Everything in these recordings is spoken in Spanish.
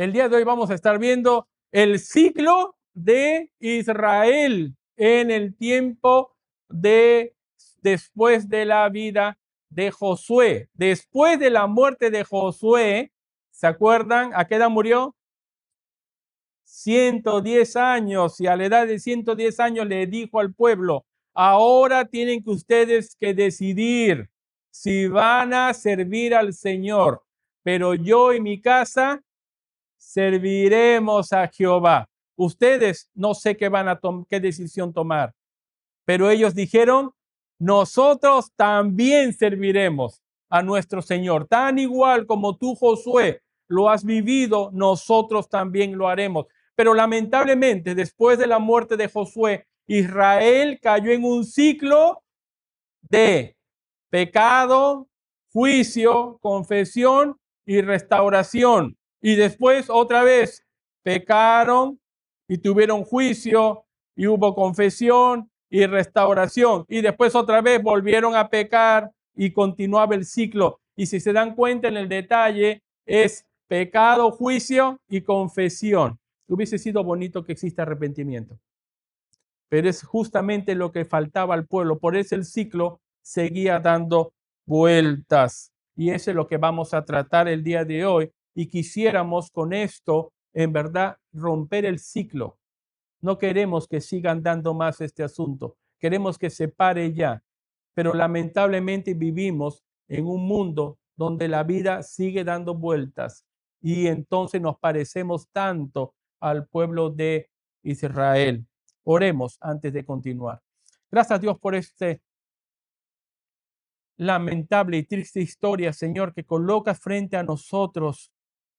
El día de hoy vamos a estar viendo el ciclo de Israel en el tiempo de después de la vida de Josué. Después de la muerte de Josué, ¿se acuerdan a qué edad murió? 110 años, y a la edad de 110 años le dijo al pueblo: ahora tienen que ustedes que decidir si van a servir al Señor, pero yo y mi casa serviremos a Jehová. Ustedes no sé qué van a qué decisión tomar, pero ellos dijeron: nosotros también serviremos a nuestro Señor. Tan igual como tú, Josué, lo has vivido, nosotros también lo haremos. Pero lamentablemente, después de la muerte de Josué, Israel cayó en un ciclo de pecado, juicio, confesión y restauración. Y después otra vez pecaron y tuvieron juicio y hubo confesión y restauración. Y después otra vez volvieron a pecar y continuaba el ciclo. Y si se dan cuenta en el detalle, es pecado, juicio y confesión. Hubiese sido bonito que exista arrepentimiento, pero es justamente lo que faltaba al pueblo. Por eso el ciclo seguía dando vueltas. Y eso es lo que vamos a tratar el día de hoy. Y quisiéramos con esto, en verdad, romper el ciclo. No queremos que sigan dando más este asunto. Queremos que se pare ya. Pero lamentablemente vivimos en un mundo donde la vida sigue dando vueltas. Y entonces nos parecemos tanto al pueblo de Israel. Oremos antes de continuar. Gracias a Dios por este lamentable y triste historia, Señor, que colocas frente a nosotros,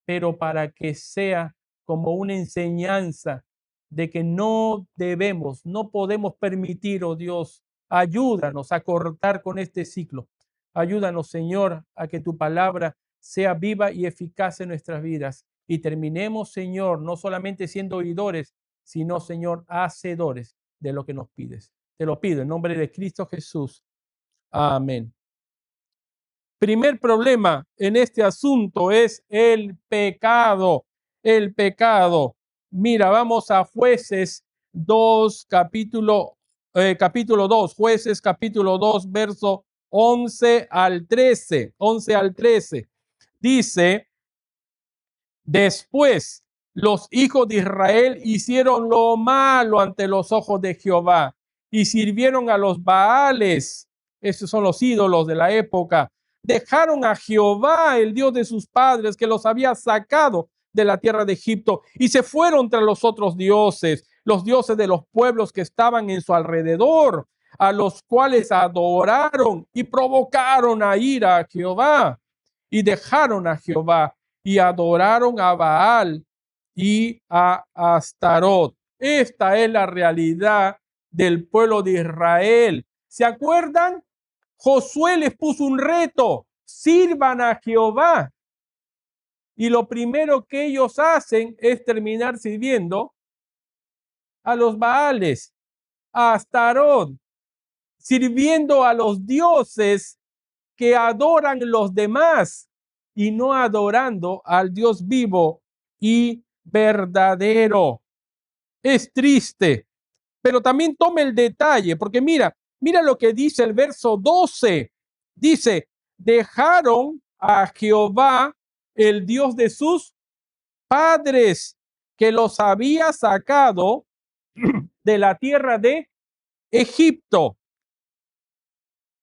pero para que sea como una enseñanza de que no debemos, no podemos permitir, oh Dios, ayúdanos a cortar con este ciclo. Ayúdanos, Señor, a que tu palabra sea viva y eficaz en nuestras vidas. Y terminemos, Señor, no solamente siendo oidores, sino, Señor, hacedores de lo que nos pides. Te lo pido en nombre de Cristo Jesús. Amén. Primer problema en este asunto es el pecado. El pecado. Mira, vamos a Jueces 2, capítulo 2, Jueces capítulo 2, verso 11 al 13. 11 al 13. Dice: después los hijos de Israel hicieron lo malo ante los ojos de Jehová y sirvieron a los Baales. Esos son los ídolos de la época. Dejaron a Jehová, el Dios de sus padres, que los había sacado de la tierra de Egipto, y se fueron tras los otros dioses, los dioses de los pueblos que estaban en su alrededor, a los cuales adoraron y provocaron a ira a Jehová, y dejaron a Jehová y adoraron a Baal y a Astarot. Esta es la realidad del pueblo de Israel. ¿Se acuerdan? Josué les puso un reto: sirvan a Jehová. Y lo primero que ellos hacen es terminar sirviendo a los Baales, a Astarot, sirviendo a los dioses que adoran los demás y no adorando al Dios vivo y verdadero. Es triste, pero también tome el detalle, porque mira lo que dice el verso 12. Dice: dejaron a Jehová, el Dios de sus padres, que los había sacado de la tierra de Egipto.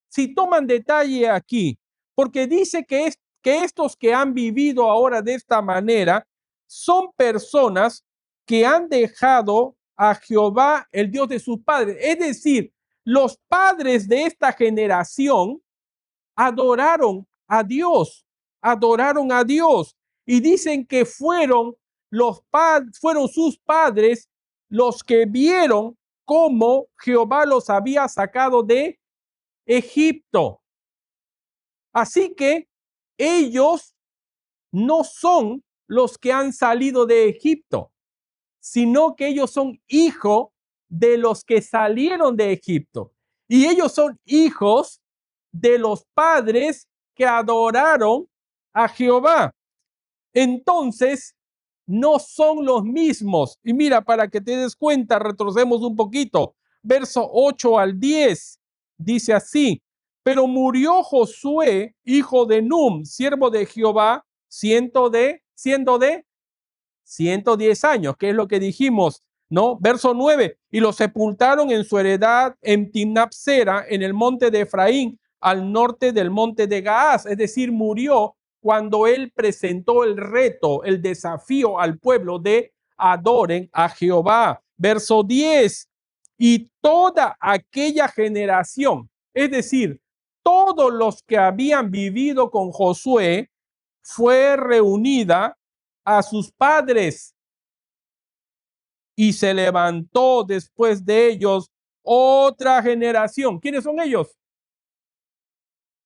Si toman detalle aquí, porque dice que estos que han vivido ahora de esta manera son personas que han dejado a Jehová, el Dios de sus padres. Es decir, los padres de esta generación adoraron a Dios, y dicen que fueron sus padres los que vieron cómo Jehová los había sacado de Egipto. Así que ellos no son los que han salido de Egipto, sino que ellos son hijos de los que salieron de Egipto. Y ellos son hijos de los padres que adoraron a Jehová. Entonces, no son los mismos. Y mira, para que te des cuenta, retrocedemos un poquito. Verso 8 al 10 dice así: pero murió Josué, hijo de Num, siervo de Jehová, siendo de 110 años, que es lo que dijimos, ¿no? Verso 9, y lo sepultaron en su heredad en Timnat-Sera, en el monte de Efraín, al norte del monte de Gaás, es decir, murió cuando él presentó el reto, el desafío al pueblo de adoren a Jehová. Verso 10, y toda aquella generación, es decir, todos los que habían vivido con Josué, fue reunida a sus padres, y se levantó después de ellos otra generación. ¿Quiénes son ellos?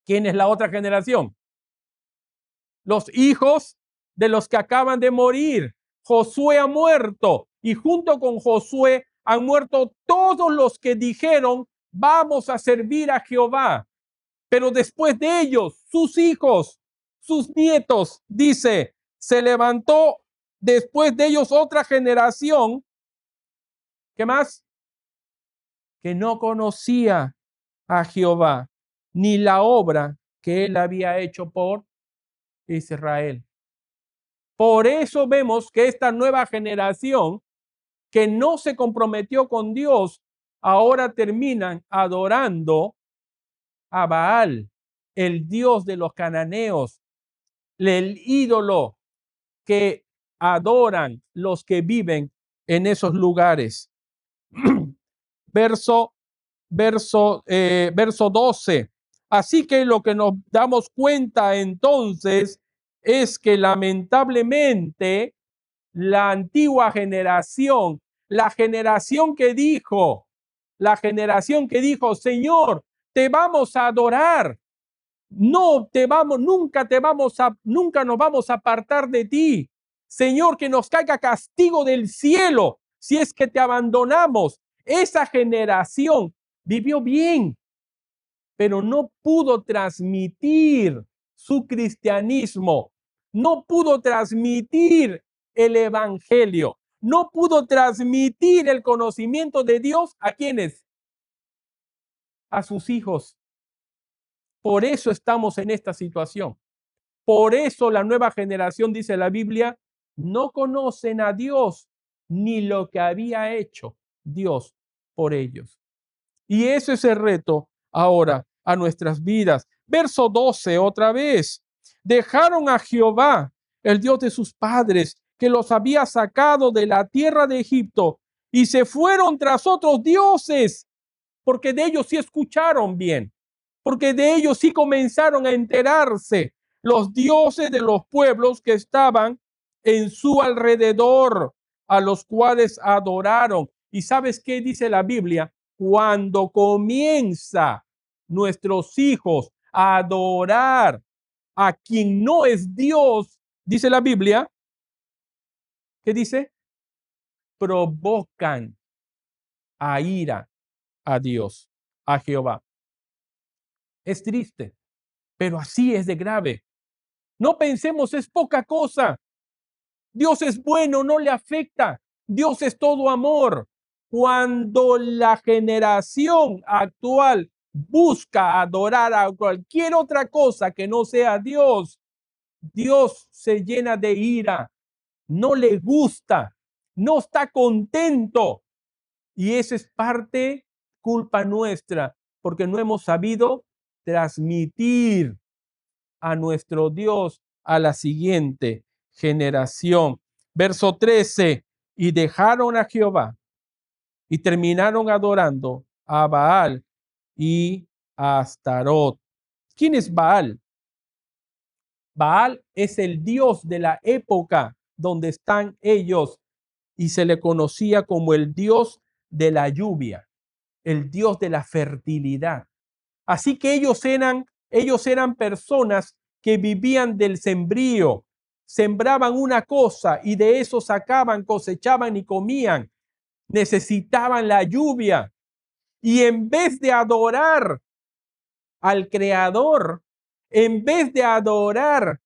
¿Quién es la otra generación? Los hijos de los que acaban de morir. Josué ha muerto, y junto con Josué han muerto todos los que dijeron: vamos a servir a Jehová. Pero después de ellos, sus hijos, sus nietos, dice, se levantó después de ellos otra generación. ¿Qué más? Que no conocía a Jehová, ni la obra que él había hecho por Israel. Por eso vemos que esta nueva generación que no se comprometió con Dios, ahora terminan adorando a Baal, el dios de los cananeos, el ídolo que adoran los que viven en esos lugares. Verso 12. Así que lo que nos damos cuenta entonces es que lamentablemente la antigua generación, la generación que dijo, Señor, te vamos a adorar, nunca nos vamos a apartar de ti. Señor, que nos caiga castigo del cielo si es que te abandonamos. Esa generación vivió bien, pero no pudo transmitir su cristianismo, no pudo transmitir el evangelio, no pudo transmitir el conocimiento de Dios. ¿A quiénes? A sus hijos. Por eso estamos en esta situación. Por eso la nueva generación, dice la Biblia, no conocen a Dios ni lo que había hecho Dios por ellos. Y eso es el reto ahora a nuestras vidas. Verso 12, otra vez. Dejaron a Jehová, el Dios de sus padres, que los había sacado de la tierra de Egipto, y se fueron tras otros dioses, porque de ellos sí escucharon bien, porque de ellos sí comenzaron a enterarse los dioses de los pueblos que estaban en su alrededor, a los cuales adoraron. ¿Y sabes qué dice la Biblia? Cuando comienza nuestros hijos a adorar a quien no es Dios, dice la Biblia, ¿qué dice? Provocan a ira a Dios, a Jehová. Es triste, pero así es de grave. No pensemos es poca cosa. Dios es bueno, no le afecta. Dios es todo amor. Cuando la generación actual busca adorar a cualquier otra cosa que no sea Dios, Dios se llena de ira, no le gusta, no está contento. Y eso es culpa nuestra, porque no hemos sabido transmitir a nuestro Dios a la siguiente generación. Verso 13, y dejaron a Jehová y terminaron adorando a Baal y a Astarot. ¿Quién es Baal? Baal es el dios de la época donde están ellos, y se le conocía como el dios de la lluvia, el dios de la fertilidad. Así que ellos eran personas que vivían del sembrío, sembraban una cosa y de eso sacaban, cosechaban y comían. Necesitaban la lluvia, y en vez de adorar al Creador, en vez de adorar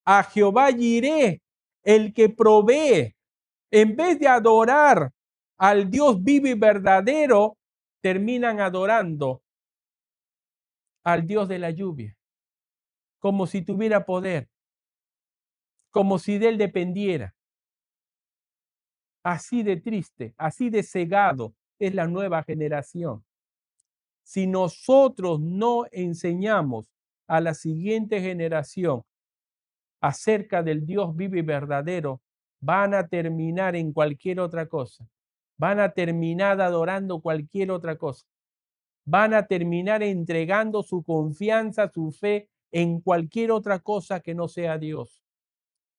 a Jehová Jireh, el que provee. En vez de adorar al Dios vivo y verdadero, terminan adorando al Dios de la lluvia, como si tuviera poder, como si de él dependiera. Así de triste, así de cegado es la nueva generación. Si nosotros no enseñamos a la siguiente generación acerca del Dios vivo y verdadero, van a terminar en cualquier otra cosa. Van a terminar adorando cualquier otra cosa. Van a terminar entregando su confianza, su fe en cualquier otra cosa que no sea Dios.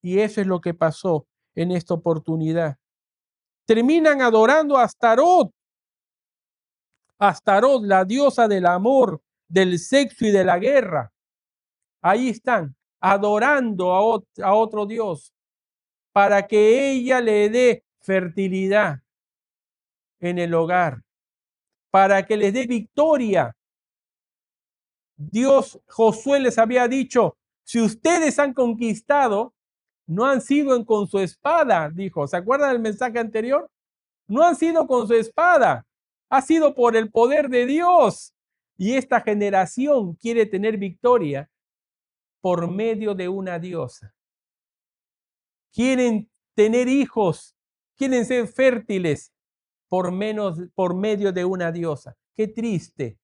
Y eso es lo que pasó en esta oportunidad. Terminan adorando a Astarot. Astarot, la diosa del amor, del sexo y de la guerra. Ahí están, adorando a otro Dios para que ella le dé fertilidad en el hogar, para que les dé victoria. Dios, Josué les había dicho, si ustedes han conquistado, no han sido con su espada, dijo. ¿Se acuerdan del mensaje anterior? No han sido con su espada, ha sido por el poder de Dios. Y esta generación quiere tener victoria por medio de una diosa. Quieren tener hijos, quieren ser fértiles por medio de una diosa. Qué triste.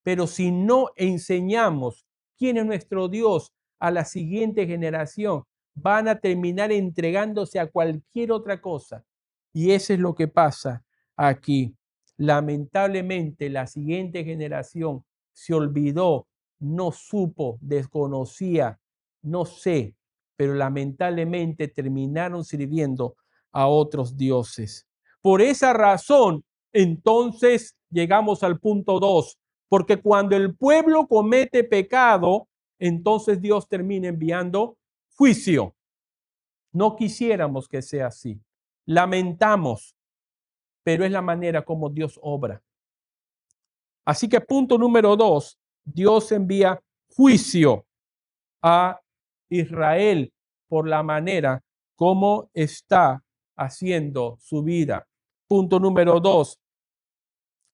Pero si no enseñamos quién es nuestro Dios a la siguiente generación, van a terminar entregándose a cualquier otra cosa. Y eso es lo que pasa aquí. Lamentablemente, la siguiente generación se olvidó, no supo, desconocía, no sé, pero lamentablemente terminaron sirviendo a otros dioses. Por esa razón, entonces llegamos al punto 2. Porque cuando el pueblo comete pecado, entonces Dios termina enviando juicio. No quisiéramos que sea así. Lamentamos, pero es la manera como Dios obra. Así que punto número 2, Dios envía juicio a Israel por la manera como está haciendo su vida. Punto número 2,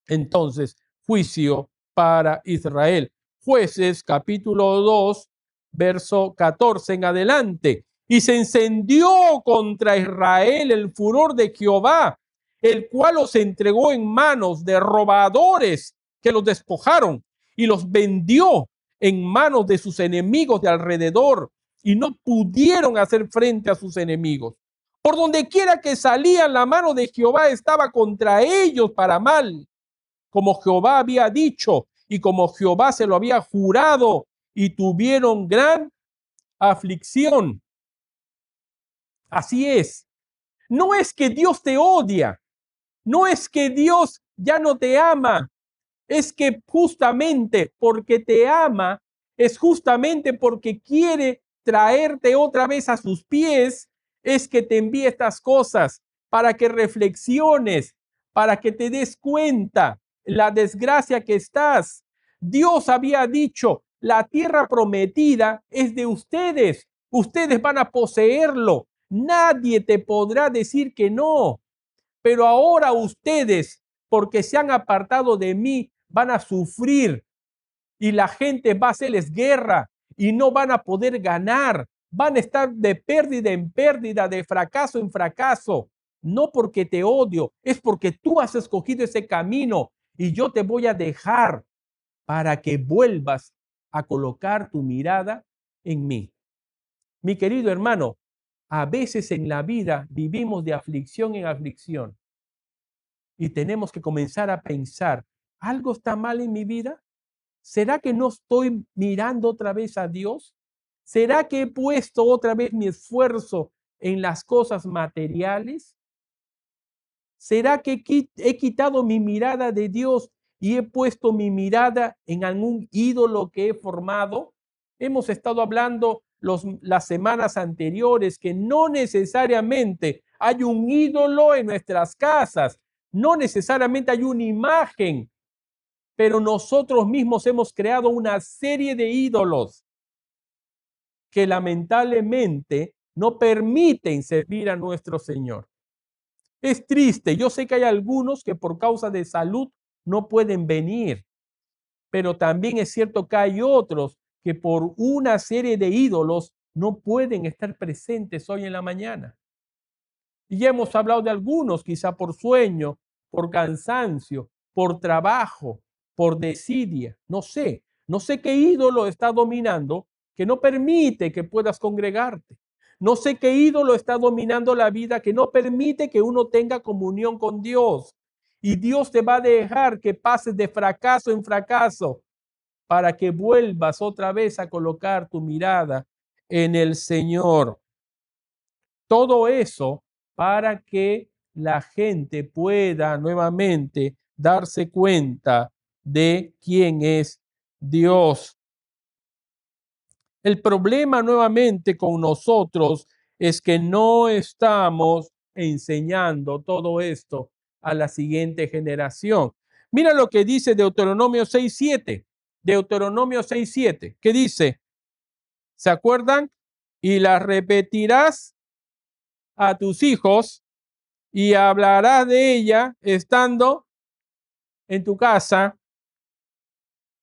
entonces, juicio para Israel. Jueces capítulo 2, verso 14 en adelante. Y se encendió contra Israel el furor de Jehová, el cual los entregó en manos de robadores que los despojaron y los vendió en manos de sus enemigos de alrededor y no pudieron hacer frente a sus enemigos. Por donde quiera que salían, la mano de Jehová estaba contra ellos para mal, como Jehová había dicho y como Jehová se lo había jurado, y tuvieron gran aflicción. Así es. No es que Dios te odia, no es que Dios ya no te ama, es que justamente porque te ama, es justamente porque quiere traerte otra vez a sus pies, es que te envía estas cosas para que reflexiones, para que te des cuenta la desgracia que estás. Dios había dicho, la tierra prometida es de ustedes, ustedes van a poseerlo, nadie te podrá decir que no, pero ahora ustedes, porque se han apartado de mí, van a sufrir y la gente va a hacerles guerra y no van a poder ganar. Van a estar de pérdida en pérdida, de fracaso en fracaso. No porque te odio, es porque tú has escogido ese camino y yo te voy a dejar para que vuelvas a colocar tu mirada en mí. Mi querido hermano, a veces en la vida vivimos de aflicción en aflicción y tenemos que comenzar a pensar, ¿algo está mal en mi vida? ¿Será que no estoy mirando otra vez a Dios? ¿Será que he puesto otra vez mi esfuerzo en las cosas materiales? ¿Será que he quitado mi mirada de Dios y he puesto mi mirada en algún ídolo que he formado? Hemos estado hablando las semanas anteriores que no necesariamente hay un ídolo en nuestras casas, no necesariamente hay una imagen, pero nosotros mismos hemos creado una serie de ídolos que lamentablemente no permiten servir a nuestro Señor. Es triste, yo sé que hay algunos que por causa de salud no pueden venir, pero también es cierto que hay otros que por una serie de ídolos no pueden estar presentes hoy en la mañana. Y ya hemos hablado de algunos, quizá por sueño, por cansancio, por trabajo, por desidia, no sé qué ídolo está dominando que no permite que puedas congregarte. No sé qué ídolo está dominando la vida que no permite que uno tenga comunión con Dios. Y Dios te va a dejar que pases de fracaso en fracaso para que vuelvas otra vez a colocar tu mirada en el Señor. Todo eso para que la gente pueda nuevamente darse cuenta de quién es Dios. El problema nuevamente con nosotros es que no estamos enseñando todo esto a la siguiente generación. Mira lo que dice Deuteronomio 6:7. Deuteronomio 6:7, que dice, ¿se acuerdan? Y las repetirás a tus hijos y hablarás de ella estando en tu casa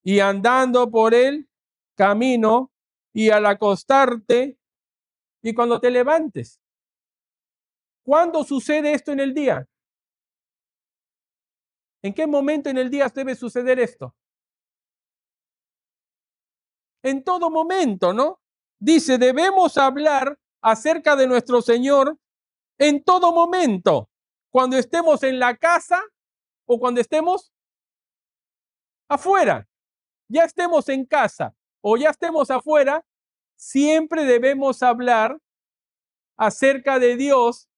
y andando por el camino y al acostarte y cuando te levantes. ¿Cuándo sucede esto en el día? ¿En qué momento en el día debe suceder esto? En todo momento, ¿no? Dice, debemos hablar acerca de nuestro Señor en todo momento, cuando estemos en la casa o cuando estemos afuera. Ya estemos en casa o ya estemos afuera, siempre debemos hablar acerca de Dios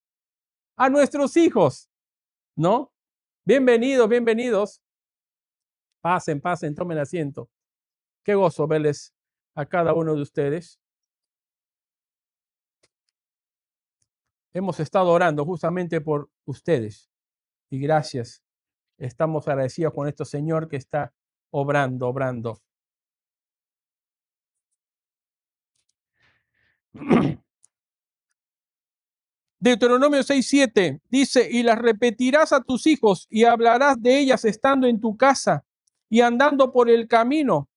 a nuestros hijos, ¿no? Bienvenidos, bienvenidos. Pasen, pasen, tomen asiento. Qué gozo verles a cada uno de ustedes. Hemos estado orando justamente por ustedes y gracias. Estamos agradecidos con esto, Señor, que está obrando. Deuteronomio 6:7 dice, y las repetirás a tus hijos y hablarás de ellas estando en tu casa y andando por el camino.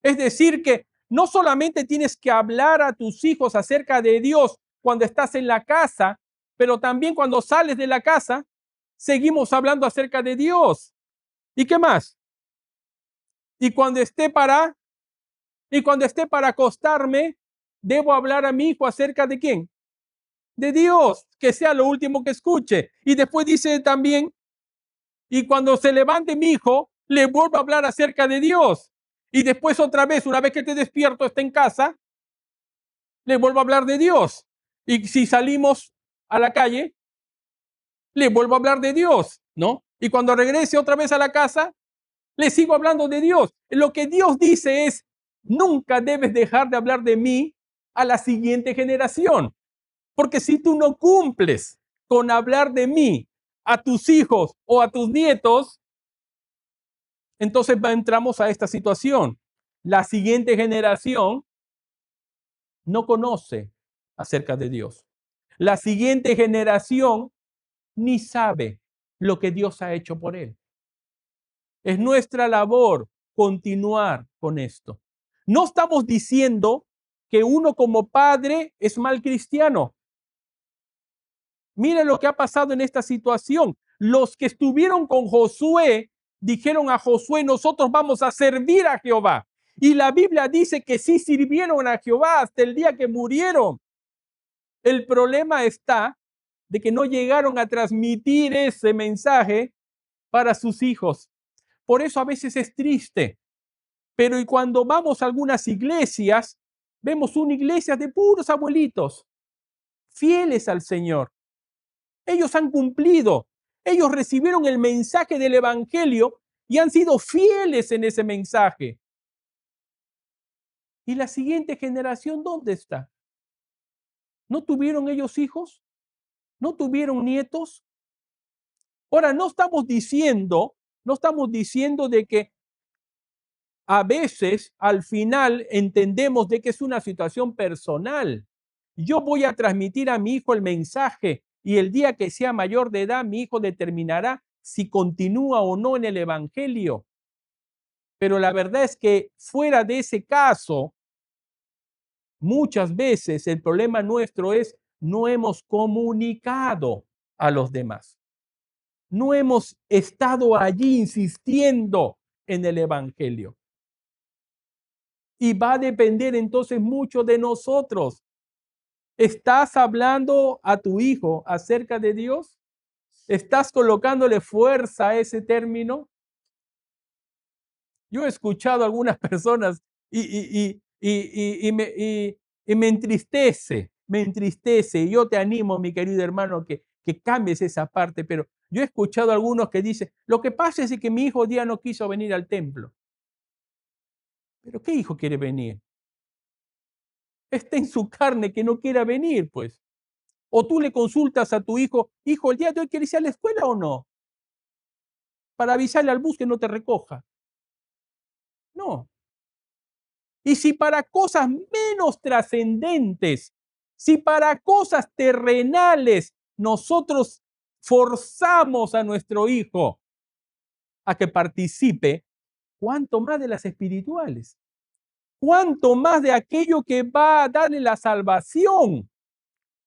Es decir, que no solamente tienes que hablar a tus hijos acerca de Dios cuando estás en la casa, pero también cuando sales de la casa, seguimos hablando acerca de Dios. ¿Y qué más? Y cuando esté para acostarme, debo hablar a mi hijo acerca de quién? De Dios, que sea lo último que escuche. Y después dice también, y cuando se levante mi hijo, le vuelvo a hablar acerca de Dios. Y después otra vez, una vez que te despierto, está en casa, le vuelvo a hablar de Dios. Y si salimos a la calle, le vuelvo a hablar de Dios, ¿no? Y cuando regrese otra vez a la casa, le sigo hablando de Dios. Lo que Dios dice es, nunca debes dejar de hablar de mí a la siguiente generación. Porque si tú no cumples con hablar de mí a tus hijos o a tus nietos, entonces entramos a esta situación. La siguiente generación no conoce acerca de Dios. La siguiente generación ni sabe lo que Dios ha hecho por él. Es nuestra labor continuar con esto. No estamos diciendo que uno como padre es mal cristiano. Miren lo que ha pasado en esta situación. Los que estuvieron con Josué dijeron a Josué, nosotros vamos a servir a Jehová. Y la Biblia dice que sí sirvieron a Jehová hasta el día que murieron. El problema está de que no llegaron a transmitir ese mensaje para sus hijos. Por eso a veces es triste. Pero y cuando vamos a algunas iglesias, vemos una iglesia de puros abuelitos, fieles al Señor. Ellos han cumplido. Ellos recibieron el mensaje del Evangelio y han sido fieles en ese mensaje. ¿Y la siguiente generación dónde está? ¿No tuvieron ellos hijos? ¿No tuvieron nietos? Ahora, no estamos diciendo de que a veces al final entendemos de que es una situación personal. Yo voy a transmitir a mi hijo el mensaje y el día que sea mayor de edad, mi hijo determinará si continúa o no en el evangelio. Pero la verdad es que fuera de ese caso, muchas veces el problema nuestro es no hemos comunicado a los demás. No hemos estado allí insistiendo en el evangelio. Y va a depender entonces mucho de nosotros. ¿Estás hablando a tu hijo acerca de Dios? ¿Estás colocándole fuerza a ese término? Yo he escuchado a algunas personas y me entristece. Y yo te animo, mi querido hermano, que cambies esa parte, pero yo he escuchado a algunos que dicen, lo que pasa es que mi hijo día no quiso venir al templo. ¿Pero qué hijo quiere venir? Está en su carne que no quiera venir, pues. O tú le consultas a tu hijo, hijo, ¿el día de hoy quieres ir a la escuela o no? Para avisarle al bus que no te recoja. No. Y si para cosas menos trascendentes, si para cosas terrenales nosotros forzamos a nuestro hijo a que participe, ¿cuánto más de las espirituales? ¿Cuánto más de aquello que va a darle la salvación?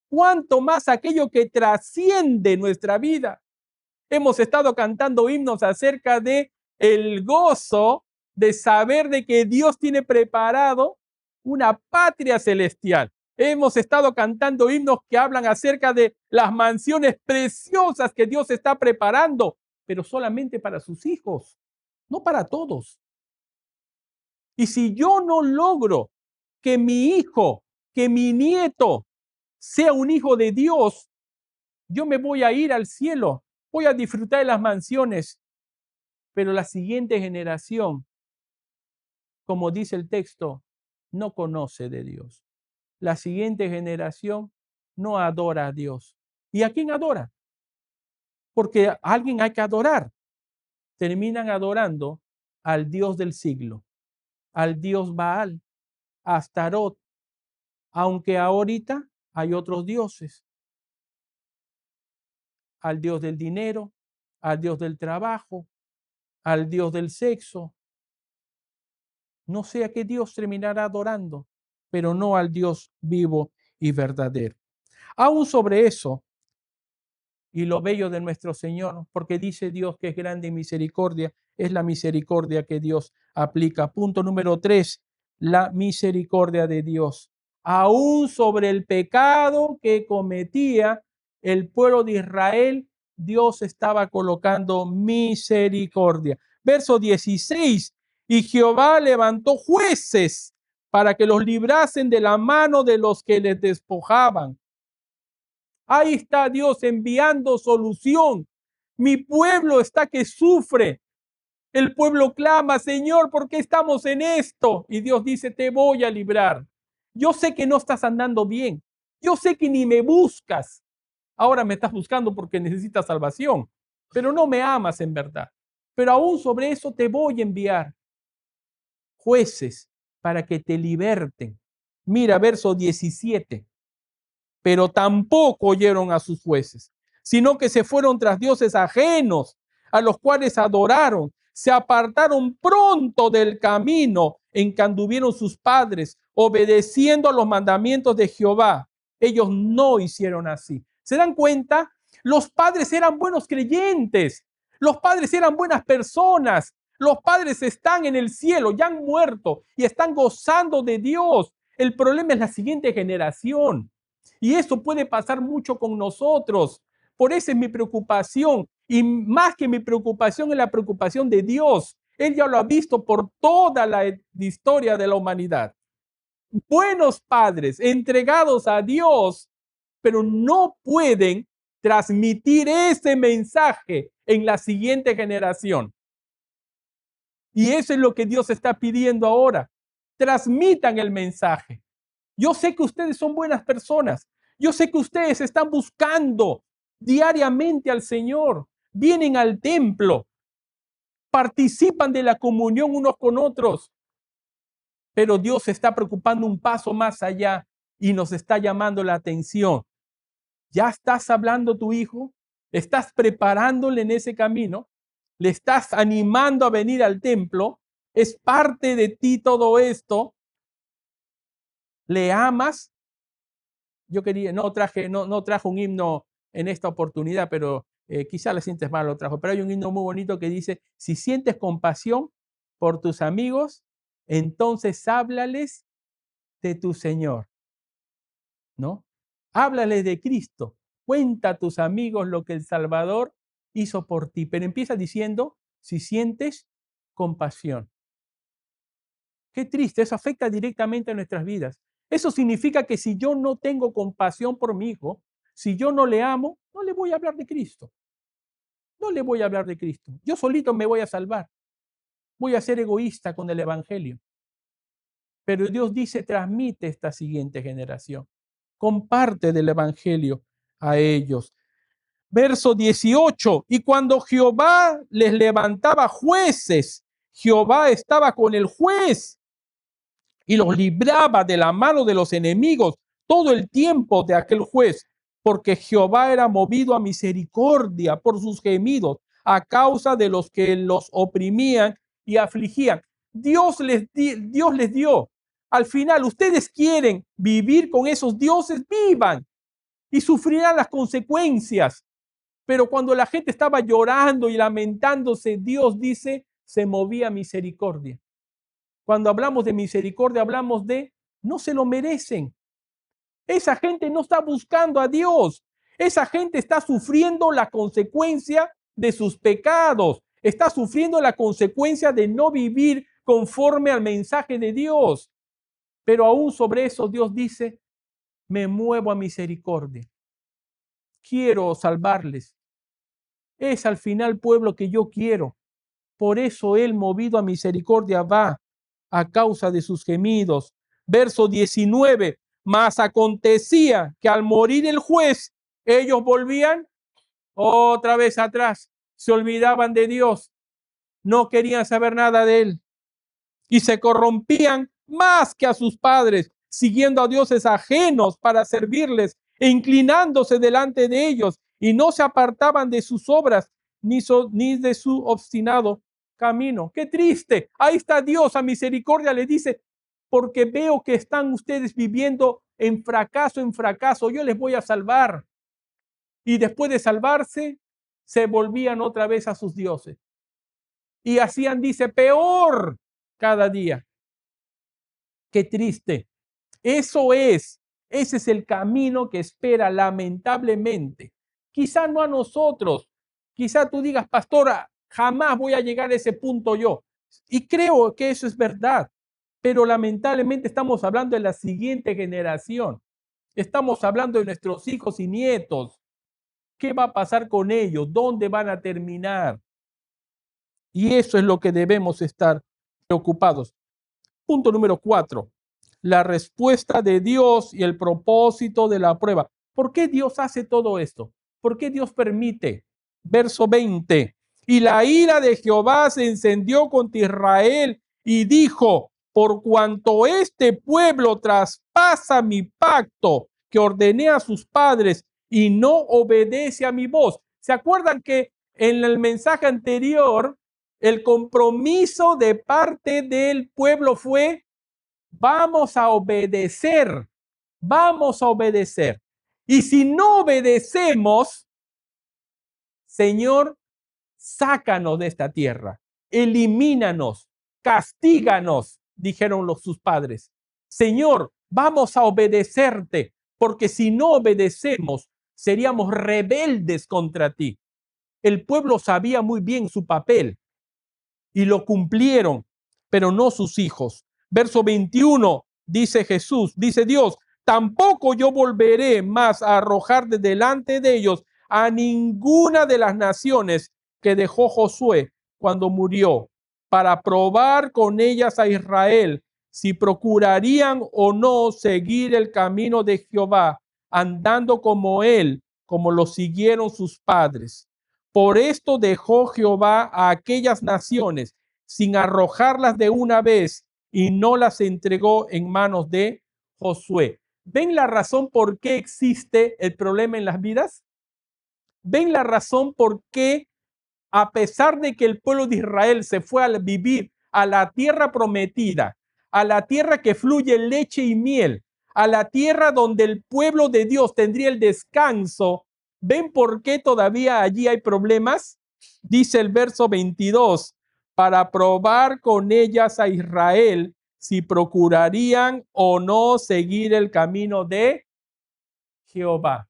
¿Cuánto más aquello que trasciende nuestra vida? Hemos estado cantando himnos acerca de el gozo de saber de que Dios tiene preparado una patria celestial. Hemos estado cantando himnos que hablan acerca de las mansiones preciosas que Dios está preparando, pero solamente para sus hijos, no para todos. Y si yo no logro que mi hijo, que mi nieto sea un hijo de Dios, yo me voy a ir al cielo, voy a disfrutar de las mansiones, pero la siguiente generación, como dice el texto, no conoce de Dios. La siguiente generación no adora a Dios. ¿Y a quién adora? Porque a alguien hay que adorar. Terminan adorando al Dios del siglo, al Dios Baal, a Astarot, aunque ahorita hay otros dioses, al Dios del dinero, al Dios del trabajo, al Dios del sexo. No sé a qué Dios terminará adorando, pero no al Dios vivo y verdadero. Aún sobre eso, y lo bello de nuestro Señor, porque dice Dios que es grande en misericordia, es la misericordia que Dios aplica. Punto número 3, la misericordia de Dios. Aún sobre el pecado que cometía el pueblo de Israel, Dios estaba colocando misericordia. Verso 16, y Jehová levantó jueces para que los librasen de la mano de los que les despojaban. Ahí está Dios enviando solución. Mi pueblo está que sufre. El pueblo clama, Señor, ¿por qué estamos en esto? Y Dios dice, te voy a librar. Yo sé que no estás andando bien. Yo sé que ni me buscas. Ahora me estás buscando porque necesitas salvación, pero no me amas en verdad. Pero aún sobre eso te voy a enviar jueces para que te liberten. Mira, verso 17. Pero tampoco oyeron a sus jueces, sino que se fueron tras dioses ajenos, a los cuales adoraron, se apartaron pronto del camino en que anduvieron sus padres, obedeciendo a los mandamientos de Jehová. Ellos no hicieron así. ¿Se dan cuenta? Los padres eran buenos creyentes, los padres eran buenas personas, los padres están en el cielo, ya han muerto y están gozando de Dios. El problema es la siguiente generación. Y eso puede pasar mucho con nosotros. Por eso es mi preocupación. Y más que mi preocupación es la preocupación de Dios. Él ya lo ha visto por toda la historia de la humanidad. Buenos padres entregados a Dios, pero no pueden transmitir ese mensaje en la siguiente generación. Y eso es lo que Dios está pidiendo ahora. Transmitan el mensaje. Yo sé que ustedes son buenas personas. Yo sé que ustedes están buscando diariamente al Señor. Vienen al templo, participan de la comunión unos con otros. Pero Dios se está preocupando un paso más allá y nos está llamando la atención. ¿Ya estás hablando a tu hijo? ¿Estás preparándole en ese camino? ¿Le estás animando a venir al templo? ¿Es parte de ti todo esto? ¿Le amas? Yo quería, no traje un himno en esta oportunidad, pero quizá le sientes mal, lo trajo. Pero hay un himno muy bonito que dice: si sientes compasión por tus amigos, entonces háblales de tu Señor, ¿no? Háblales de Cristo. Cuenta a tus amigos lo que el Salvador hizo por ti. Pero empieza diciendo: si sientes compasión. Qué triste, eso afecta directamente a nuestras vidas. Eso significa que si yo no tengo compasión por mi hijo, si yo no le amo, no le voy a hablar de Cristo. No le voy a hablar de Cristo. Yo solito me voy a salvar. Voy a ser egoísta con el Evangelio. Pero Dios dice: transmite esta siguiente generación. Comparte del Evangelio a ellos. Verso 18, y cuando Jehová les levantaba jueces, Jehová estaba con el juez y los libraba de la mano de los enemigos todo el tiempo de aquel juez, porque Jehová era movido a misericordia por sus gemidos a causa de los que los oprimían y afligían. Dios les dio. Al final, ustedes quieren vivir con esos dioses, vivan y sufrirán las consecuencias. Pero cuando la gente estaba llorando y lamentándose, Dios dice, se movía a misericordia. Cuando hablamos de misericordia, hablamos de no se lo merecen. Esa gente no está buscando a Dios. Esa gente está sufriendo la consecuencia de sus pecados. Está sufriendo la consecuencia de no vivir conforme al mensaje de Dios. Pero aún sobre eso Dios dice, me muevo a misericordia. Quiero salvarles. Es al final pueblo que yo quiero. Por eso Él, movido a misericordia, va a causa de sus gemidos. Verso 19, mas acontecía que al morir el juez, ellos volvían otra vez atrás, se olvidaban de Dios, no querían saber nada de Él y se corrompían más que a sus padres, siguiendo a dioses ajenos para servirles e inclinándose delante de ellos, y no se apartaban de sus obras ni de su obstinado camino. Qué triste. Ahí está Dios a misericordia, le dice, porque veo que están ustedes viviendo en fracaso, yo les voy a salvar. Y después de salvarse, se volvían otra vez a sus dioses. Y hacían, dice, peor cada día. Qué triste. Ese es el camino que espera lamentablemente. Quizá no a nosotros, quizá tú digas, pastora, jamás voy a llegar a ese punto yo. Y creo que eso es verdad, pero lamentablemente estamos hablando de la siguiente generación. Estamos hablando de nuestros hijos y nietos. ¿Qué va a pasar con ellos? ¿Dónde van a terminar? Y eso es lo que debemos estar preocupados. Punto número 4. La respuesta de Dios y el propósito de la prueba. ¿Por qué Dios hace todo esto? ¿Por qué Dios permite? Verso 20. Y la ira de Jehová se encendió contra Israel y dijo, por cuanto este pueblo traspasa mi pacto que ordené a sus padres y no obedece a mi voz. ¿Se acuerdan que en el mensaje anterior el compromiso de parte del pueblo fue: vamos a obedecer, vamos a obedecer? Y si no obedecemos, Señor, sácanos de esta tierra, elimínanos, castíganos, dijeron sus padres. Señor, vamos a obedecerte, porque si no obedecemos, seríamos rebeldes contra ti. El pueblo sabía muy bien su papel y lo cumplieron, pero no sus hijos. Verso 21, dice Jesús, dice Dios, tampoco yo volveré más a arrojar de delante de ellos a ninguna de las naciones que dejó Josué cuando murió, para probar con ellas a Israel si procurarían o no seguir el camino de Jehová, andando como él, como lo siguieron sus padres. Por esto dejó Jehová a aquellas naciones sin arrojarlas de una vez y no las entregó en manos de Josué. ¿Ven la razón por qué existe el problema en las vidas? ¿Ven la razón por qué, a pesar de que el pueblo de Israel se fue a vivir a la tierra prometida, a la tierra que fluye leche y miel, a la tierra donde el pueblo de Dios tendría el descanso, ven por qué todavía allí hay problemas? Dice el verso 22, para probar con ellas a Israel si procurarían o no seguir el camino de Jehová.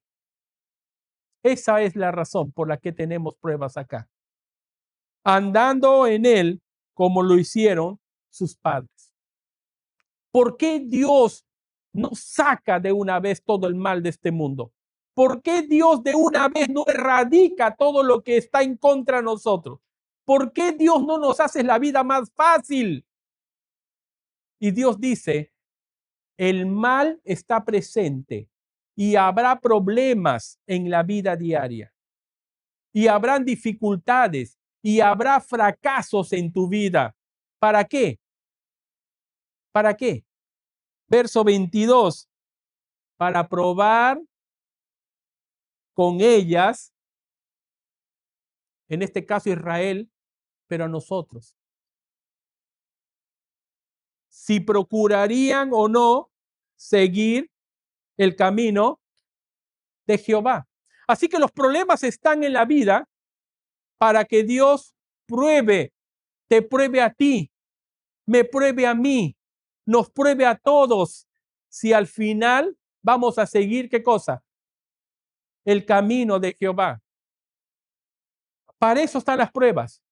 Esa es la razón por la que tenemos pruebas acá. Andando en él como lo hicieron sus padres. ¿Por qué Dios no saca de una vez todo el mal de este mundo? ¿Por qué Dios de una vez no erradica todo lo que está en contra de nosotros? ¿Por qué Dios no nos hace la vida más fácil? Y Dios dice, el mal está presente y habrá problemas en la vida diaria. Y habrán dificultades y habrá fracasos en tu vida. ¿Para qué? ¿Para qué? Verso 22. Para probar con ellas, en este caso Israel, pero a nosotros, si procurarían o no seguir el camino de Jehová. Así que los problemas están en la vida para que Dios te pruebe a ti, me pruebe a mí, nos pruebe a todos, si al final vamos a seguir, ¿qué cosa? El camino de Jehová. Para eso están las pruebas.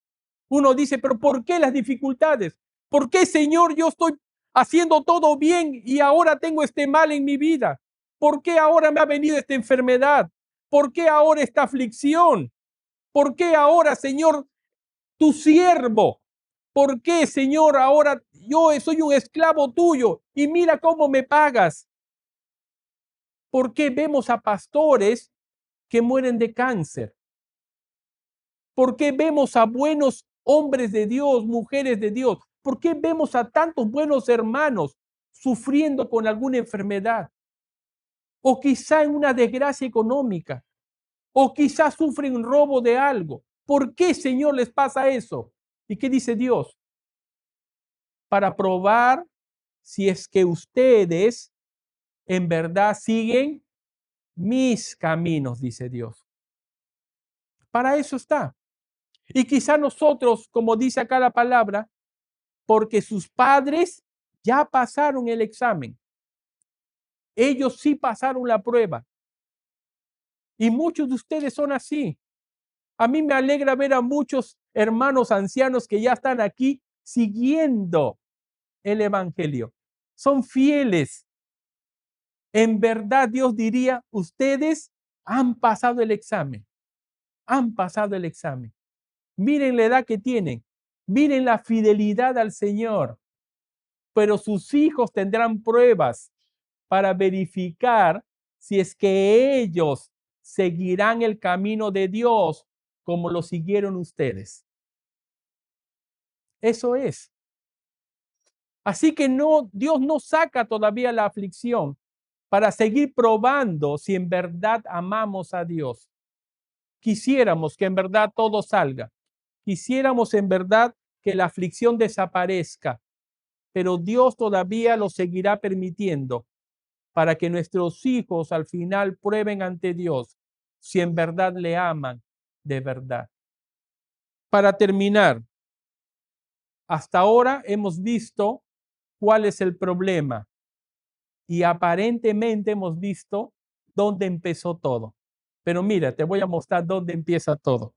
Uno dice, pero ¿por qué las dificultades? ¿Por qué, Señor, yo estoy haciendo todo bien y ahora tengo este mal en mi vida? ¿Por qué ahora me ha venido esta enfermedad? ¿Por qué ahora esta aflicción? ¿Por qué ahora, Señor, tu siervo? ¿Por qué, Señor, ahora yo soy un esclavo tuyo y mira cómo me pagas? ¿Por qué vemos a pastores que mueren de cáncer? ¿Por qué vemos a buenos hombres de Dios, mujeres de Dios? ¿Por qué vemos a tantos buenos hermanos sufriendo con alguna enfermedad? O quizá en una desgracia económica. O quizá sufren un robo de algo. ¿Por qué, Señor, les pasa eso? ¿Y qué dice Dios? Para probar si es que ustedes en verdad siguen mis caminos, dice Dios. Para eso está. Y quizá nosotros, como dice acá la palabra, porque sus padres ya pasaron el examen. Ellos sí pasaron la prueba. Y muchos de ustedes son así. A mí me alegra ver a muchos hermanos ancianos que ya están aquí siguiendo el evangelio. Son fieles. En verdad Dios diría, ustedes han pasado el examen. Han pasado el examen. Miren la edad que tienen. Miren la fidelidad al Señor. Pero sus hijos tendrán pruebas para verificar si es que ellos seguirán el camino de Dios como lo siguieron ustedes. Eso es. Así que Dios no saca todavía la aflicción para seguir probando si en verdad amamos a Dios. Quisiéramos que en verdad todo salga. Quisiéramos en verdad que la aflicción desaparezca, pero Dios todavía lo seguirá permitiendo para que nuestros hijos al final prueben ante Dios si en verdad le aman de verdad. Para terminar, hasta ahora hemos visto cuál es el problema y aparentemente hemos visto dónde empezó todo. Pero mira, te voy a mostrar dónde empieza todo.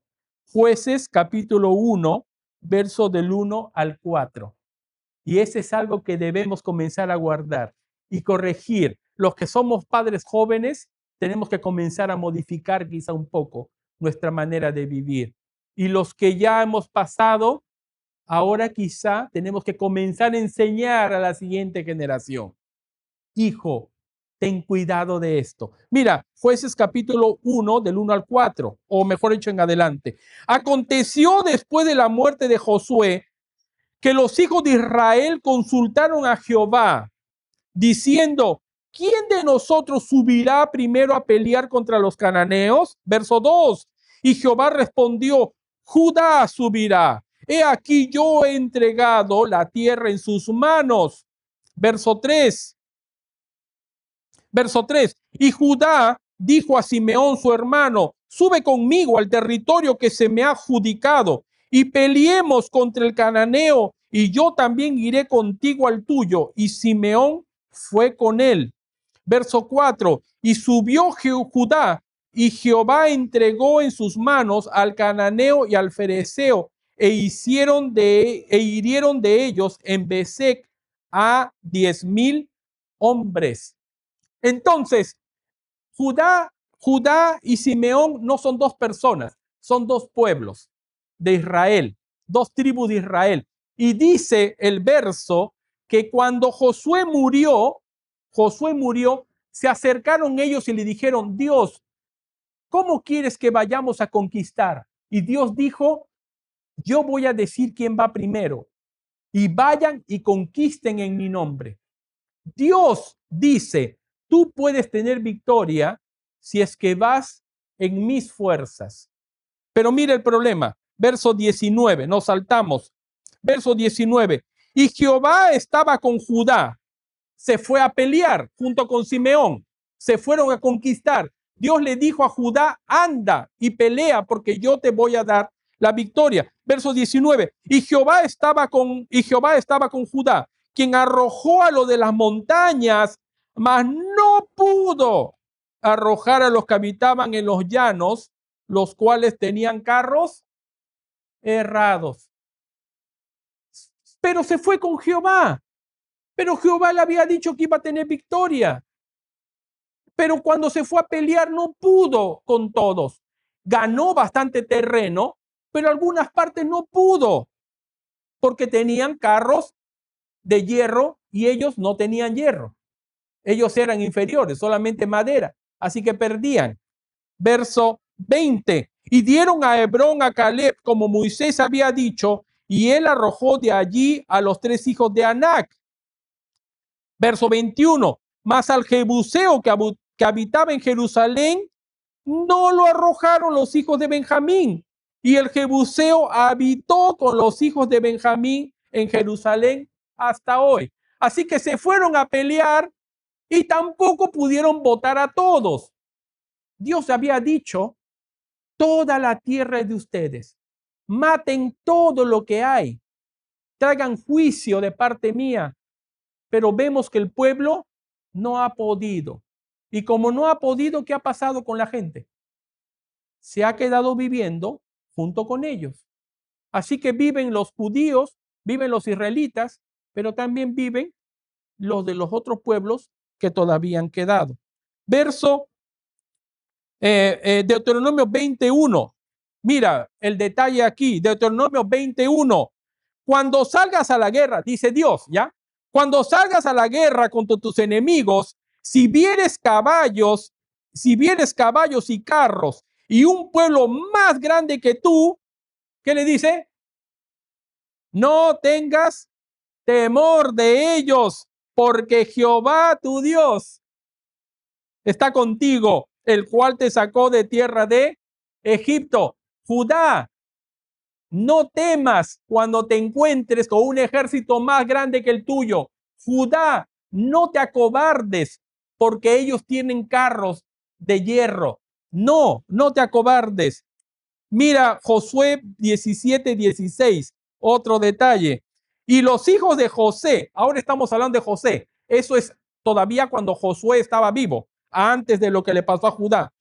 Jueces capítulo 1, verso del 1 al 4. Y ese es algo que debemos comenzar a guardar y corregir. Los que somos padres jóvenes tenemos que comenzar a modificar quizá un poco nuestra manera de vivir. Y los que ya hemos pasado, ahora quizá tenemos que comenzar a enseñar a la siguiente generación. Hijo, ten cuidado de esto. Mira, Jueces capítulo 1, del 1 al 4, o mejor dicho en adelante. Aconteció después de la muerte de Josué que los hijos de Israel consultaron a Jehová, diciendo, ¿quién de nosotros subirá primero a pelear contra los cananeos? Verso 2. Y Jehová respondió, Judá subirá. He aquí yo he entregado la tierra en sus manos. Verso 3. Verso 3. Y Judá dijo a Simeón su hermano, sube conmigo al territorio que se me ha adjudicado y peleemos contra el cananeo, y yo también iré contigo al tuyo. Y Simeón fue con él. Verso 4. Y subió Judá, y Jehová entregó en sus manos al cananeo y al fereceo, e hirieron de ellos en Besec a 10,000 hombres. Entonces, Judá y Simeón no son dos personas, son dos pueblos de Israel, dos tribus de Israel. Y dice el verso que cuando Josué murió, se acercaron ellos y le dijeron, Dios, ¿cómo quieres que vayamos a conquistar? Y Dios dijo, yo voy a decir quién va primero, y vayan y conquisten en mi nombre. Dios dice, tú puedes tener victoria si es que vas en mis fuerzas. Pero mira el problema, verso 19, nos saltamos. Verso 19, y Jehová estaba con Judá, se fue a pelear junto con Simeón, se fueron a conquistar. Dios le dijo a Judá, anda y pelea porque yo te voy a dar la victoria. Verso 19, y Jehová estaba con Judá, quien arrojó a lo de las montañas, mas no pudo arrojar a los que habitaban en los llanos, los cuales tenían carros errados. Pero se fue con Jehová. Pero Jehová le había dicho que iba a tener victoria. Pero cuando se fue a pelear no pudo con todos. Ganó bastante terreno, pero algunas partes no pudo, porque tenían carros de hierro y ellos no tenían hierro. Ellos eran inferiores, solamente madera, así que perdían. Verso 20. Y dieron a Hebrón a Caleb, como Moisés había dicho, y él arrojó de allí a los 3 hijos de Anac. Verso 21. Mas al jebuseo que habitaba en Jerusalén, no lo arrojaron los hijos de Benjamín. Y el jebuseo habitó con los hijos de Benjamín en Jerusalén hasta hoy. Así que se fueron a pelear y tampoco pudieron votar a todos. Dios había dicho, toda la tierra es de ustedes. Maten todo lo que hay. Traigan juicio de parte mía. Pero vemos que el pueblo no ha podido. Y como no ha podido, ¿qué ha pasado con la gente? Se ha quedado viviendo junto con ellos. Así que viven los judíos, viven los israelitas, pero también viven los de los otros pueblos que todavía han quedado. Verso Deuteronomio 21. Mira el detalle aquí, Deuteronomio 21. Cuando salgas a la guerra, dice Dios, ¿ya? Cuando salgas a la guerra contra tus enemigos, si vieres caballos y carros y un pueblo más grande que tú, ¿qué le dice? No tengas temor de ellos, porque Jehová tu Dios está contigo, el cual te sacó de tierra de Egipto. Judá, no temas cuando te encuentres con un ejército más grande que el tuyo. Judá, no te acobardes, porque ellos tienen carros de hierro. No te acobardes. Mira Josué 17:16, otro detalle. Y los hijos de José, ahora estamos hablando de José, eso es todavía cuando Josué estaba vivo, antes de lo que le pasó a Judá.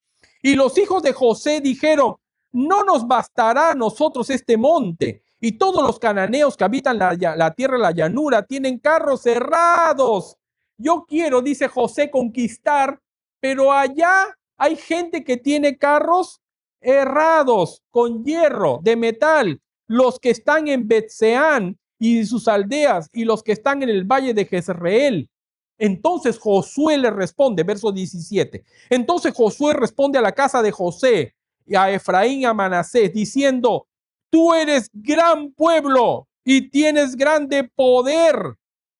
Y los hijos de José dijeron, no nos bastará a nosotros este monte. Y todos los cananeos que habitan la tierra, la llanura, tienen carros cerrados. Yo quiero, dice José, conquistar, pero allá hay gente que tiene carros errados, con hierro, de metal. Los que están en Betseán y sus aldeas, y los que están en el valle de Jezreel. Entonces Josué le responde, verso 17. Entonces Josué responde a la casa de José y a Efraín y a Manasés, diciendo, tú eres gran pueblo y tienes grande poder.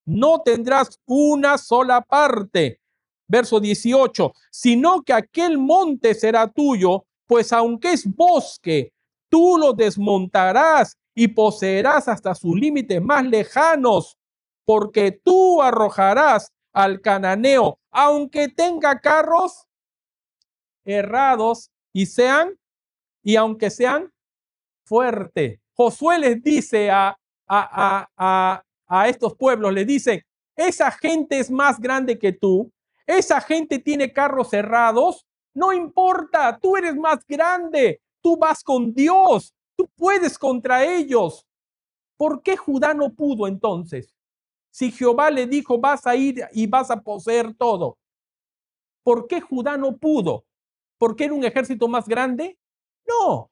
No tendrás una sola parte, Verso 18, sino que aquel monte será tuyo, pues aunque es bosque, tú lo desmontarás y poseerás hasta sus límites más lejanos, porque tú arrojarás al cananeo, aunque tenga carros errados y aunque sean fuertes. Josué les dice a estos pueblos, les dice, esa gente es más grande que tú, esa gente tiene carros cerrados, no importa, tú eres más grande, tú vas con Dios, tú puedes contra ellos. ¿Por qué Judá no pudo entonces? Si Jehová le dijo, vas a ir y vas a poseer todo. ¿Por qué Judá no pudo? ¿Porque era un ejército más grande? No,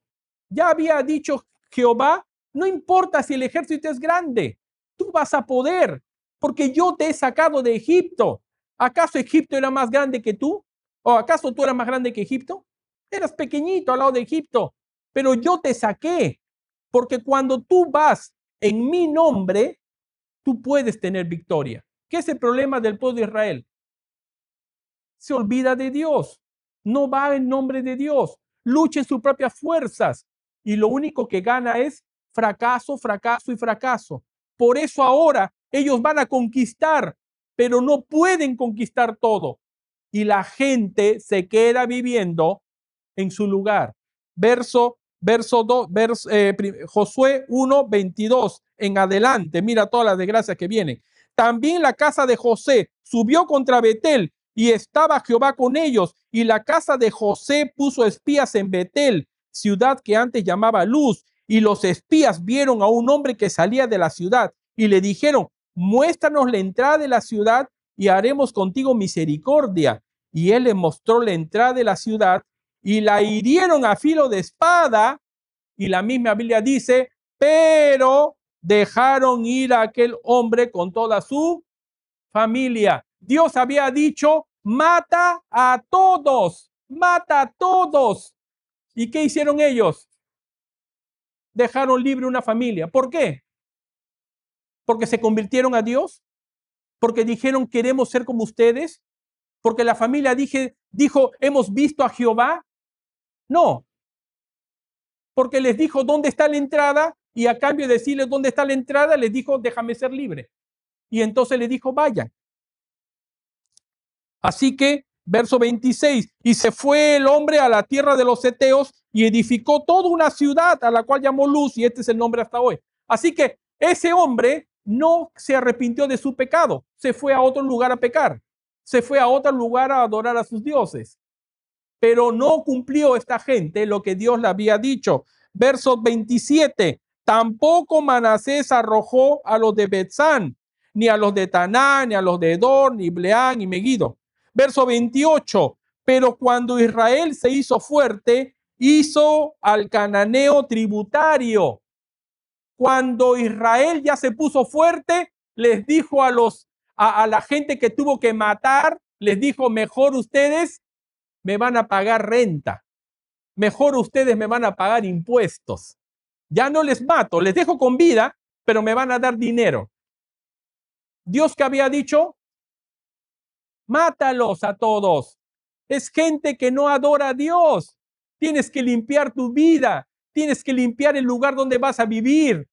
ya había dicho Jehová, no importa si el ejército es grande, tú vas a poder, porque yo te he sacado de Egipto. ¿Acaso Egipto era más grande que tú? ¿O acaso tú eras más grande que Egipto? Eras pequeñito al lado de Egipto, pero yo te saqué, porque cuando tú vas en mi nombre, tú puedes tener victoria. ¿Qué es el problema del pueblo de Israel? Se olvida de Dios, no va en nombre de Dios, lucha en sus propias fuerzas y lo único que gana es fracaso, fracaso y fracaso. Por eso ahora ellos van a conquistar, pero no pueden conquistar todo y la gente se queda viviendo en su lugar. Josué 1:22 en adelante, mira todas las desgracias que vienen. También la casa de José subió contra Betel y estaba Jehová con ellos, y la casa de José puso espías en Betel, ciudad que antes llamaba Luz, y los espías vieron a un hombre que salía de la ciudad y le dijeron, muéstranos la entrada de la ciudad y haremos contigo misericordia. Y él le mostró la entrada de la ciudad y la hirieron a filo de espada, y la misma Biblia dice, pero dejaron ir a aquel hombre con toda su familia. Dios había dicho, mata a todos, mata a todos. ¿Y qué hicieron ellos? Dejaron libre una familia. ¿Por qué? Porque se convirtieron a Dios, porque dijeron, queremos ser como ustedes, porque la familia dijo, hemos visto a Jehová. No, porque les dijo dónde está la entrada y a cambio de decirles dónde está la entrada, les dijo, déjame ser libre. Y entonces les dijo, vayan. Así que, verso 26, y se fue el hombre a la tierra de los heteos y edificó toda una ciudad a la cual llamó Luz, y este es el nombre hasta hoy. Así que ese hombre no se arrepintió de su pecado, se fue a otro lugar a pecar, se fue a otro lugar a adorar a sus dioses. Pero no cumplió esta gente lo que Dios le había dicho. Verso 27, tampoco Manasés arrojó a los de Betzán, ni a los de Taná, ni a los de Edor, ni Bleán, ni Megido. Verso 28, pero cuando Israel se hizo fuerte, hizo al cananeo tributario. Cuando Israel ya se puso fuerte, les dijo a la gente que tuvo que matar, les dijo, mejor ustedes me van a pagar renta, mejor ustedes me van a pagar impuestos. Ya no les mato, les dejo con vida, pero me van a dar dinero. Dios que había dicho, mátalos a todos. Es gente que no adora a Dios. Tienes que limpiar tu vida, tienes que limpiar el lugar donde vas a vivir,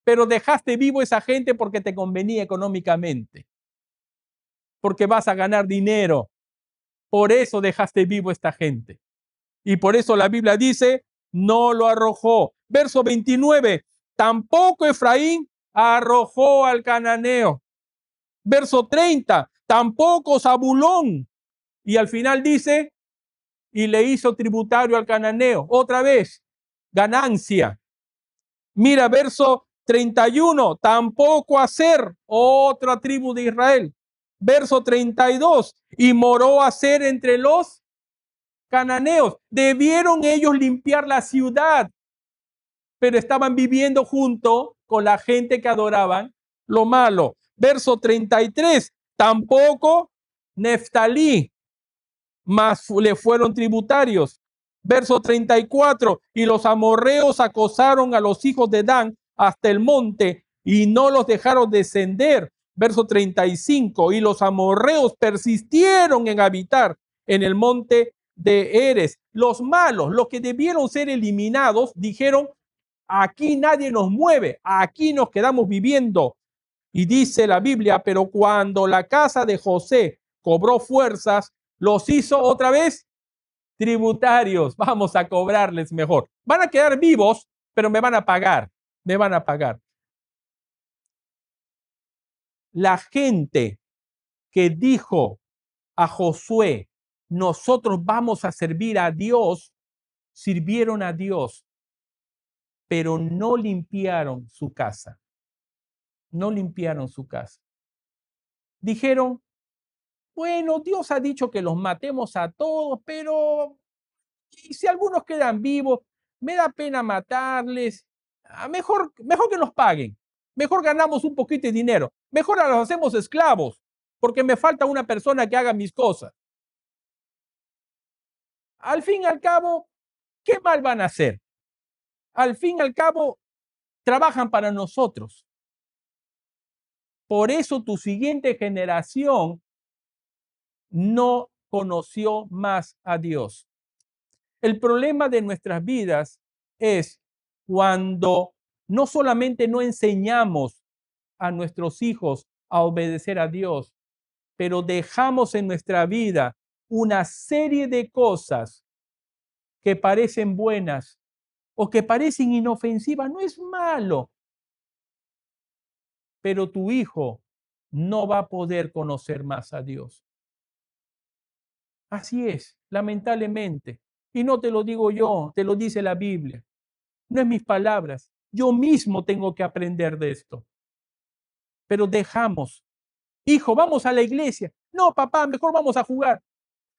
pero dejaste vivo a esa gente porque te convenía económicamente, porque vas a ganar dinero. Por eso dejaste vivo a esta gente. Y por eso la Biblia dice, no lo arrojó. Verso 29, tampoco Efraín arrojó al cananeo. Verso 30, tampoco Zabulón. Y al final dice, y le hizo tributario al cananeo. Otra vez, ganancia. Mira, verso 31, tampoco Aser, otra tribu de Israel. Verso 32, y moró Aser entre los cananeos. Debieron ellos limpiar la ciudad, pero estaban viviendo junto con la gente que adoraban lo malo. Verso 33, tampoco Neftalí, mas le fueron tributarios. Verso 34, y los amorreos acosaron a los hijos de Dan hasta el monte y no los dejaron descender, Verso 35, y los amorreos persistieron en habitar en el monte de Eres. Los malos, los que debieron ser eliminados, dijeron, aquí nadie nos mueve, aquí nos quedamos viviendo. Y dice la Biblia, pero cuando la casa de José cobró fuerzas, los hizo otra vez tributarios. Vamos a cobrarles mejor. Van a quedar vivos, pero me van a pagar, me van a pagar. La gente que dijo a Josué, nosotros vamos a servir a Dios, sirvieron a Dios, pero no limpiaron su casa. No limpiaron su casa. Dijeron, bueno, Dios ha dicho que los matemos a todos, pero y si algunos quedan vivos, me da pena matarles. Mejor que nos paguen. Mejor ganamos un poquito de dinero. Mejor los hacemos esclavos, porque me falta una persona que haga mis cosas. Al fin y al cabo, ¿qué mal van a hacer? Al fin y al cabo, trabajan para nosotros. Por eso tu siguiente generación no conoció más a Dios. El problema de nuestras vidas es cuando no solamente no enseñamos a nuestros hijos a obedecer a Dios, pero dejamos en nuestra vida una serie de cosas que parecen buenas o que parecen inofensivas. No es malo, pero tu hijo no va a poder conocer más a Dios. Así es, lamentablemente. Y no te lo digo yo, te lo dice la Biblia. No es mis palabras. Yo mismo tengo que aprender de esto. Pero dejamos. Hijo, vamos a la iglesia. No, papá, mejor vamos a jugar.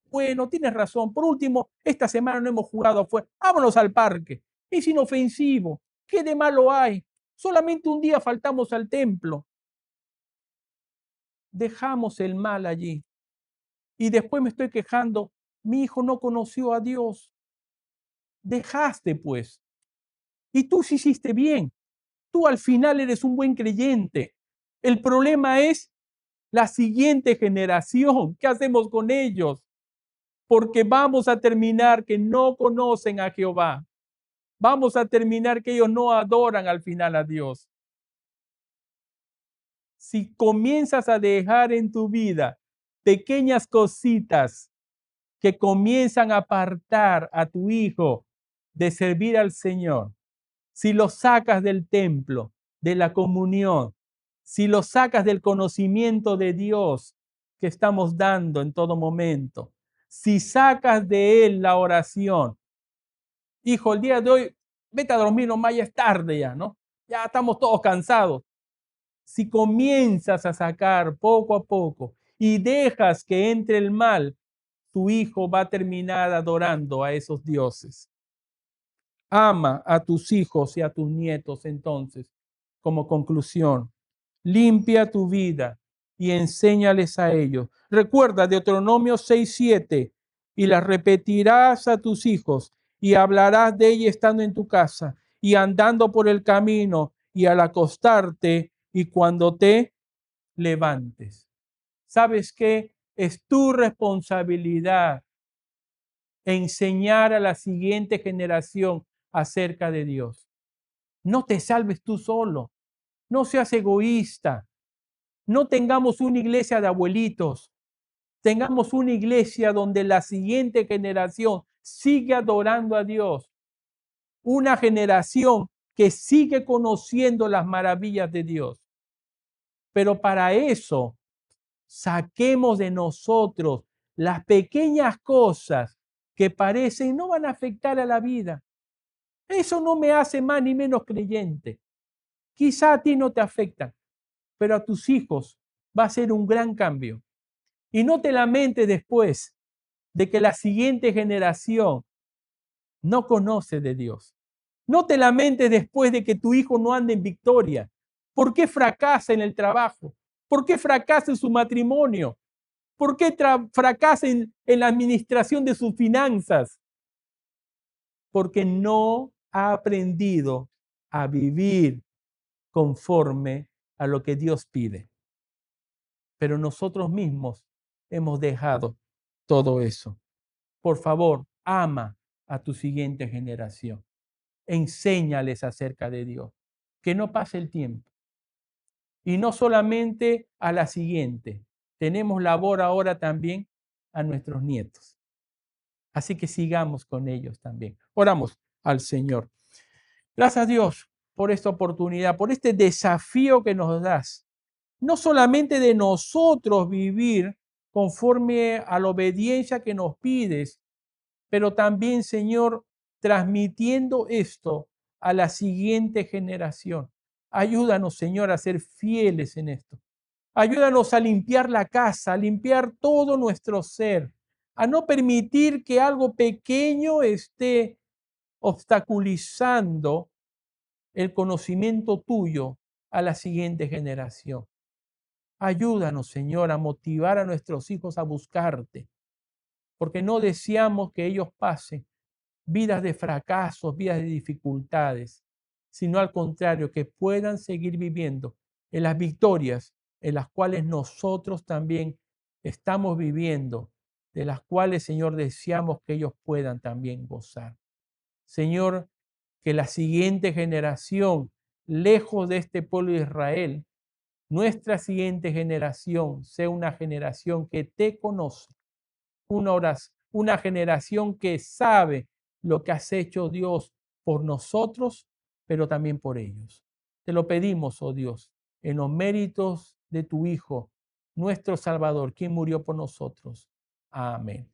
Bueno, tienes razón. Por último, esta semana no hemos jugado afuera. Vámonos al parque. Es inofensivo. ¿Qué de malo hay? Solamente un día faltamos al templo. Dejamos el mal allí. Y después me estoy quejando. Mi hijo no conoció a Dios. Dejaste, pues. Y tú sí hiciste bien. Tú al final eres un buen creyente. El problema es la siguiente generación. ¿Qué hacemos con ellos? Porque vamos a terminar que no conocen a Jehová. Vamos a terminar que ellos no adoran al final a Dios. Si comienzas a dejar en tu vida pequeñas cositas que comienzan a apartar a tu hijo de servir al Señor, si lo sacas del templo, de la comunión, si lo sacas del conocimiento de Dios que estamos dando en todo momento, si sacas de él la oración, hijo, el día de hoy, vete a dormir nomás, ya es tarde ya, ¿no? Ya estamos todos cansados. Si comienzas a sacar poco a poco y dejas que entre el mal, tu hijo va a terminar adorando a esos dioses. Ama a tus hijos y a tus nietos entonces, como conclusión. Limpia tu vida y enséñales a ellos. Recuerda Deuteronomio 6:7, y las repetirás a tus hijos y hablarás de ella estando en tu casa y andando por el camino y al acostarte y cuando te levantes. ¿Sabes qué? Es tu responsabilidad enseñar a la siguiente generación acerca de Dios. No te salves tú solo, no seas egoísta, no tengamos una iglesia de abuelitos, tengamos una iglesia donde la siguiente generación sigue adorando a Dios, una generación que sigue conociendo las maravillas de Dios. Pero para eso, saquemos de nosotros las pequeñas cosas que parecen no van a afectar a la vida. Eso no me hace más ni menos creyente. Quizá a ti no te afecta, pero a tus hijos va a ser un gran cambio. Y no te lamentes después de que la siguiente generación no conoce de Dios. No te lamentes después de que tu hijo no ande en victoria. ¿Por qué fracasa en el trabajo? ¿Por qué fracasa en su matrimonio? ¿Por qué fracasa en la administración de sus finanzas? Porque no ha aprendido a vivir conforme a lo que Dios pide. pero nosotros mismos hemos dejado todo eso. Por favor, ama a tu siguiente generación. Enséñales acerca de Dios. Que no pase el tiempo. Y no solamente a la siguiente. Tenemos labor ahora también a nuestros nietos. Así que sigamos con ellos también. Oramos al Señor. Gracias a Dios por esta oportunidad, por este desafío que nos das. No solamente de nosotros vivir conforme a la obediencia que nos pides, pero también, Señor, transmitiendo esto a la siguiente generación. Ayúdanos, Señor, a ser fieles en esto. Ayúdanos a limpiar la casa, a limpiar todo nuestro ser, a no permitir que algo pequeño esté obstaculizando el conocimiento tuyo a la siguiente generación. Ayúdanos, Señor, a motivar a nuestros hijos a buscarte, porque no deseamos que ellos pasen vidas de fracasos, vidas de dificultades, sino al contrario, que puedan seguir viviendo en las victorias en las cuales nosotros también estamos viviendo, de las cuales, Señor, deseamos que ellos puedan también gozar. Señor, que la siguiente generación, lejos de este pueblo de Israel, nuestra siguiente generación sea una generación que te conoce, una generación que sabe lo que has hecho, Dios, por nosotros, pero también por ellos. Te lo pedimos, oh Dios, en los méritos de tu Hijo, nuestro Salvador, quien murió por nosotros. Amén.